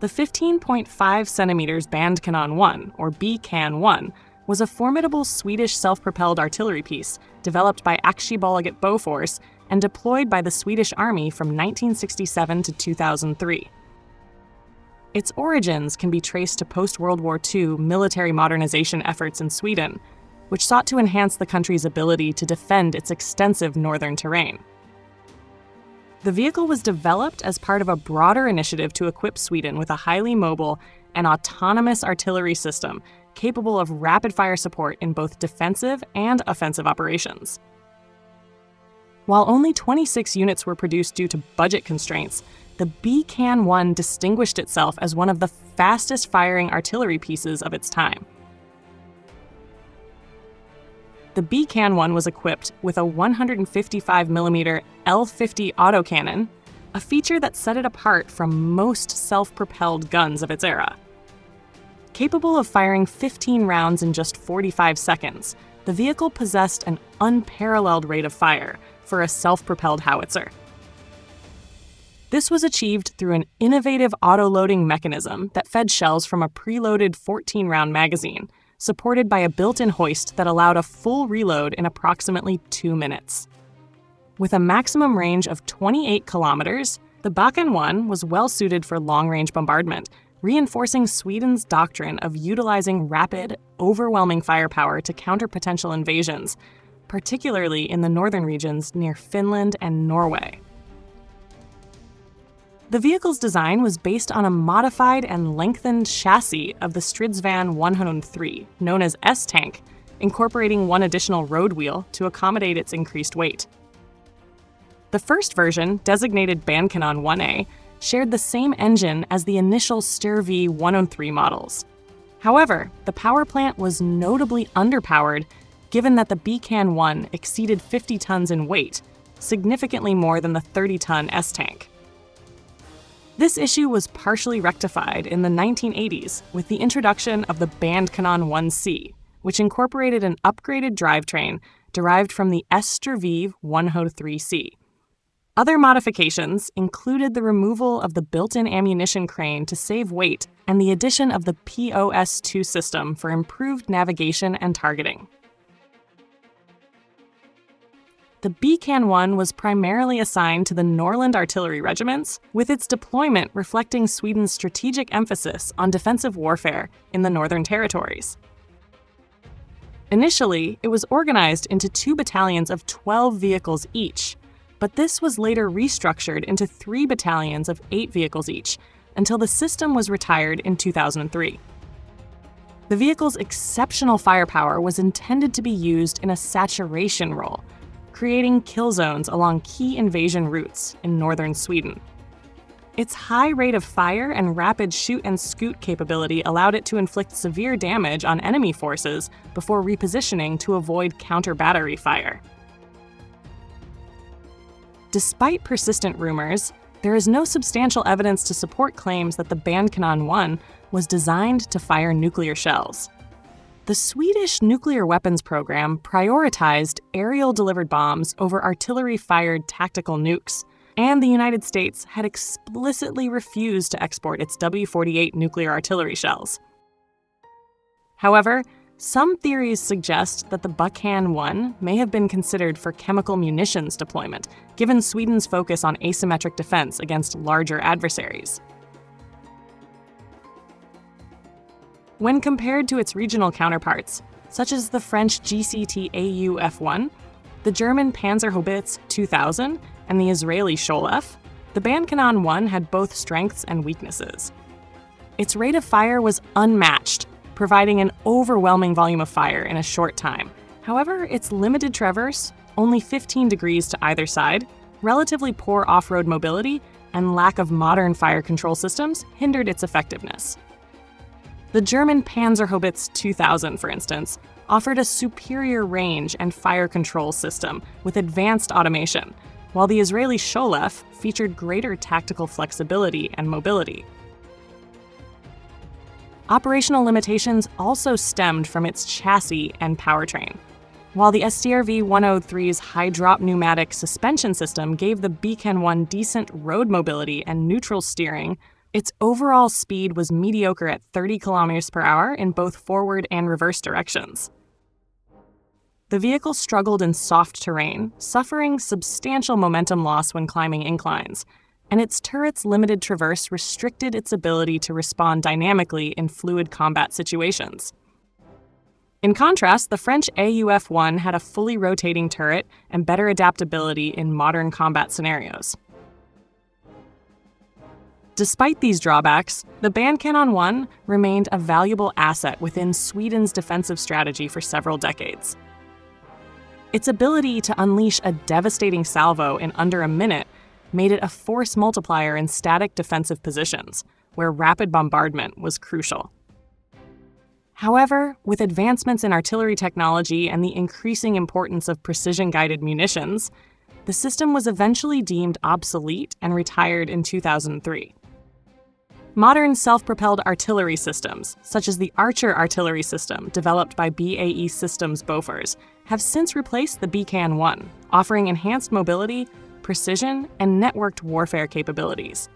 The 15.5 centimeters Bandkanon 1, or Bkan 1, was a formidable Swedish self-propelled artillery piece developed by Aktiebolaget Bofors and deployed by the Swedish Army from 1967 to 2003. Its origins can be traced to post-World War II military modernization efforts in Sweden, which sought to enhance the country's ability to defend its extensive northern terrain. The vehicle was developed as part of a broader initiative to equip Sweden with a highly mobile and autonomous artillery system capable of rapid-fire support in both defensive and offensive operations. While only 26 units were produced due to budget constraints, the Bkan 1 distinguished itself as one of the fastest-firing artillery pieces of its time. The Bkan 1 was equipped with a 155mm L50 autocannon, a feature that set it apart from most self-propelled guns of its era. Capable of firing 15 rounds in just 45 seconds, the vehicle possessed an unparalleled rate of fire for a self-propelled howitzer. This was achieved through an innovative auto-loading mechanism that fed shells from a preloaded 14-round magazine, supported by a built-in hoist that allowed a full reload in approximately 2 minutes. With a maximum range of 28 kilometers, the Bkan 1 was well-suited for long-range bombardment, reinforcing Sweden's doctrine of utilizing rapid, overwhelming firepower to counter potential invasions, particularly in the northern regions near Finland and Norway. The vehicle's design was based on a modified and lengthened chassis of the Stridsvagn 103, known as S-Tank, incorporating one additional road wheel to accommodate its increased weight. The first version, designated Bandkanon 1A, shared the same engine as the initial Sturv 103 models. However, the power plant was notably underpowered given that the Bkan 1 exceeded 50 tons in weight, significantly more than the 30-ton S-Tank. This issue was partially rectified in the 1980s with the introduction of the Bandkanon 1C, which incorporated an upgraded drivetrain derived from the Sturv 103C. Other modifications included the removal of the built-in ammunition crane to save weight and the addition of the POS2 system for improved navigation and targeting. The Bkan 1 was primarily assigned to the Norrland artillery regiments, with its deployment reflecting Sweden's strategic emphasis on defensive warfare in the Northern Territories. Initially, it was organized into 2 battalions of 12 vehicles each, but this was later restructured into 3 battalions of 8 vehicles each, until the system was retired in 2003. The vehicle's exceptional firepower was intended to be used in a saturation role, creating kill zones along key invasion routes in northern Sweden. Its high rate of fire and rapid shoot-and-scoot capability allowed it to inflict severe damage on enemy forces before repositioning to avoid counter-battery fire. Despite persistent rumors, there is no substantial evidence to support claims that the Bandkanon 1 was designed to fire nuclear shells. The Swedish nuclear weapons program prioritized aerial-delivered bombs over artillery-fired tactical nukes, and the United States had explicitly refused to export its W-48 nuclear artillery shells. However, some theories suggest that the Bkan 1 may have been considered for chemical munitions deployment, given Sweden's focus on asymmetric defense against larger adversaries. When compared to its regional counterparts, such as the French GCT-AU F1, the German Panzerhaubitze 2000, and the Israeli Sholef, the Bandkanon 1 had both strengths and weaknesses. Its rate of fire was unmatched, providing an overwhelming volume of fire in a short time. However, its limited traverse, only 15 degrees to either side, relatively poor off-road mobility, and lack of modern fire control systems hindered its effectiveness. The German Panzerhaubitze 2000, for instance, offered a superior range and fire control system with advanced automation, while the Israeli Sholef featured greater tactical flexibility and mobility. Operational limitations also stemmed from its chassis and powertrain. While the Sturv 103's high-drop pneumatic suspension system gave the Bkan 1 decent road mobility and neutral steering, Its overall speed was mediocre at 30 kilometers per hour in both forward and reverse directions. The vehicle struggled in soft terrain, suffering substantial momentum loss when climbing inclines, and its turret's limited traverse restricted its ability to respond dynamically in fluid combat situations. In contrast, the French AUF-1 had a fully rotating turret and better adaptability in modern combat scenarios. Despite these drawbacks, the Bandkanon 1 remained a valuable asset within Sweden's defensive strategy for several decades. Its ability to unleash a devastating salvo in under a minute made it a force multiplier in static defensive positions, where rapid bombardment was crucial. However, with advancements in artillery technology and the increasing importance of precision-guided munitions, the system was eventually deemed obsolete and retired in 2003. Modern self-propelled artillery systems, such as the Archer artillery system developed by BAE Systems Bofors, have since replaced the Bkan 1, offering enhanced mobility, precision, and networked warfare capabilities.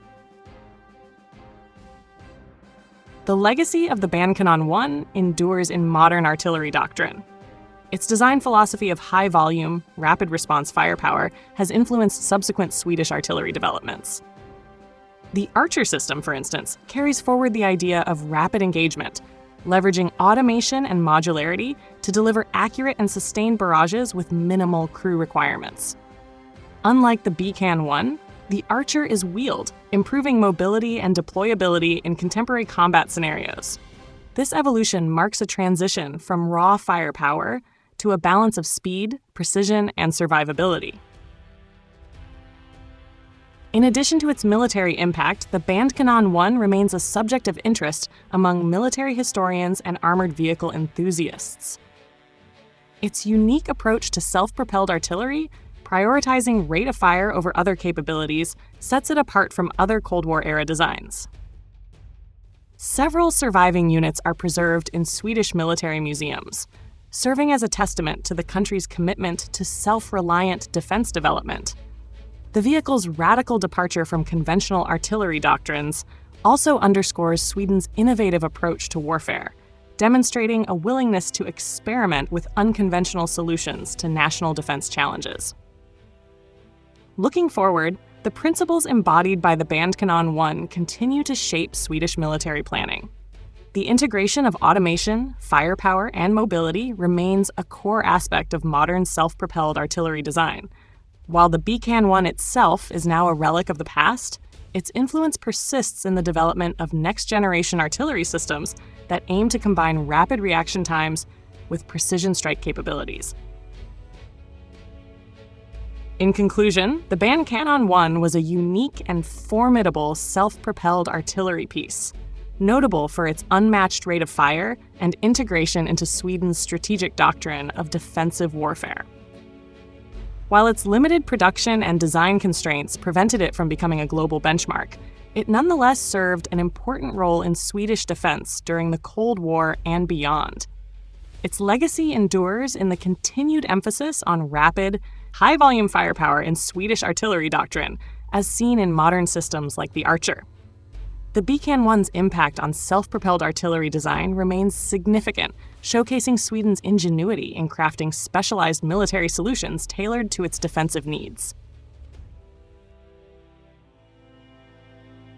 The legacy of the Bandkanon 1 endures in modern artillery doctrine. Its design philosophy of high volume, rapid response firepower has influenced subsequent Swedish artillery developments. The Archer system, for instance, carries forward the idea of rapid engagement, leveraging automation and modularity to deliver accurate and sustained barrages with minimal crew requirements. Unlike the Bkan 1, the Archer is wheeled, improving mobility and deployability in contemporary combat scenarios. This evolution marks a transition from raw firepower to a balance of speed, precision, and survivability. In addition to its military impact, the Bandkanon 1 remains a subject of interest among military historians and armored vehicle enthusiasts. Its unique approach to self-propelled artillery, prioritizing rate of fire over other capabilities, sets it apart from other Cold War-era designs. Several surviving units are preserved in Swedish military museums, serving as a testament to the country's commitment to self-reliant defense development. The vehicle's radical departure from conventional artillery doctrines also underscores Sweden's innovative approach to warfare, demonstrating a willingness to experiment with unconventional solutions to national defense challenges. Looking forward, the principles embodied by the Bandkanon 1 continue to shape Swedish military planning. The integration of automation, firepower, and mobility remains a core aspect of modern self-propelled artillery design. While the Bkan 1 itself is now a relic of the past, its influence persists in the development of next-generation artillery systems that aim to combine rapid reaction times with precision strike capabilities. In conclusion, the Bandkanon 1 was a unique and formidable self-propelled artillery piece, notable for its unmatched rate of fire and integration into Sweden's strategic doctrine of defensive warfare. While its limited production and design constraints prevented it from becoming a global benchmark, it nonetheless served an important role in Swedish defense during the Cold War and beyond. Its legacy endures in the continued emphasis on rapid, high-volume firepower in Swedish artillery doctrine, as seen in modern systems like the Archer. The Bkan 1's impact on self-propelled artillery design remains significant, showcasing Sweden's ingenuity in crafting specialized military solutions tailored to its defensive needs.